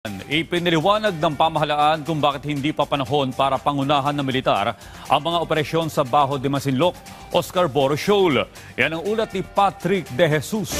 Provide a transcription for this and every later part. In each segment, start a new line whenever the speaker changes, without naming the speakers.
Ipiniliwanag ng pamahalaan kung bakit hindi pa panahon para pangunahan ng militar ang mga operasyon sa Bajo de Masinloc, Oscar Boro Shoal. Yan ang ulat ni Patrick De Jesus.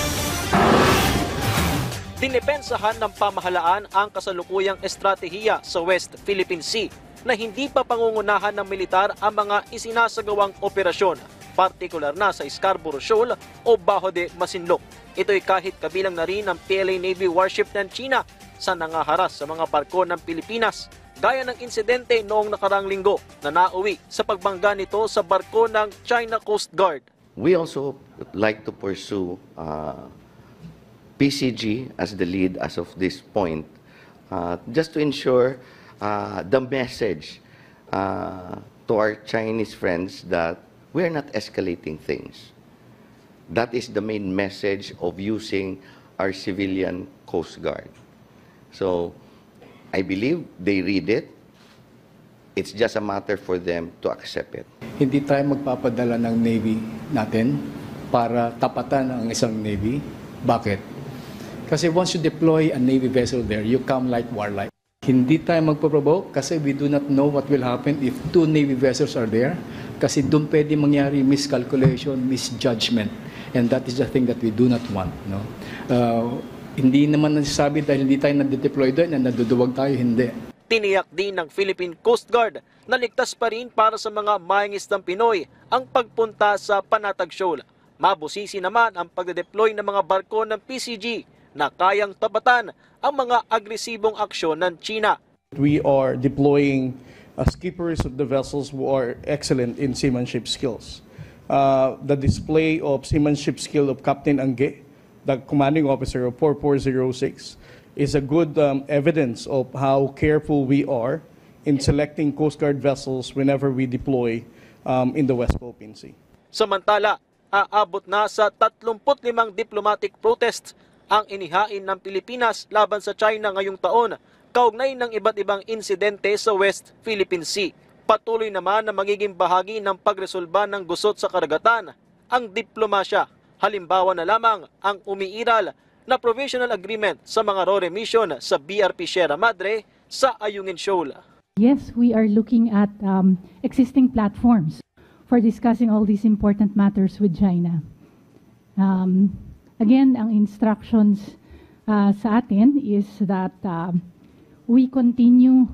Dinipensahan ng pamahalaan ang kasalukuyang estratehiya sa West Philippine Sea na hindi pa pangungunahan ng militar ang mga isinasagawang operasyon, partikular na sa Scarborough Shoal o Bajo de Masinloc. Ito'y kahit kabilang na rin ang PLA Navy warship ng China sa nangaharas sa mga barko ng Pilipinas, gaya ng insidente noong nakarang linggo na nauwi sa pagbangga nito sa barko ng China Coast Guard.
We also like to pursue PCG as the lead as of this point, just to ensure the message to our Chinese friends that we are not escalating things. That is the main message of using our civilian Coast Guard. So, I believe they read it. It's just a matter for them to accept it.
Hindi tayo magpapadala ng Navy natin para tapatan ang isang Navy. Bakit? Kasi once you deploy a Navy vessel there, you come like warlike. Hindi tayo magpo-provoke kasi we do not know what will happen if two Navy vessels are there. Kasi doon pwede mangyari miscalculation, misjudgment. And that is the thing that we do not want. No? Hindi naman nasasabi dahil hindi tayo nadedeploy doon na naduduwag tayo, hindi.
Tiniyak din ng Philippine Coast Guard na ligtas pa rin para sa mga mangingisdang Pinoy ang pagpunta sa Panatag Shoal. Mabusisi naman ang pagdedeploy ng mga barko ng PCG na kayang tabatan ang mga agresibong aksyon ng China.
We are deploying skippers of the vessels who are excellent in seamanship skills. The display of seamanship skill of Captain Angge, the commanding officer of 4406, is a good evidence of how careful we are in selecting Coast Guard vessels whenever we deploy in the West Philippine Sea.
Samantala, aabot na sa 35 diplomatic protests ang inihain ng Pilipinas laban sa China ngayong taon, kaugnay ng iba't ibang insidente sa West Philippine Sea. Patuloy naman na magiging bahagi ng pagresolba ng gusot sa karagatan ang diplomasya. Halimbawa na lamang ang umiiral na provisional agreement sa mga RORE mission sa BRP Sierra Madre sa Ayungin Shoal.
Yes, we are looking at existing platforms for discussing all these important matters with China. Again, ang instructions sa atin is that we continue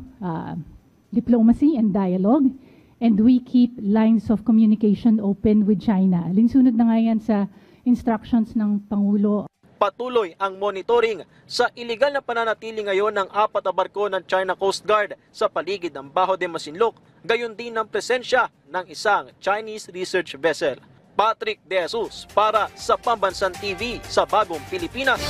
diplomacy and dialogue, and we keep lines of communication open with China. Alinsunod na nga yan sa instructions ng Pangulo.
Patuloy ang monitoring sa iligal na pananatili ngayon ng 4 na barko ng China Coast Guard sa paligid ng Bajo de Masinloc, gayon din ang presensya ng isang Chinese research vessel. Patrick De Jesus para sa Pambansang TV sa Bagong Pilipinas.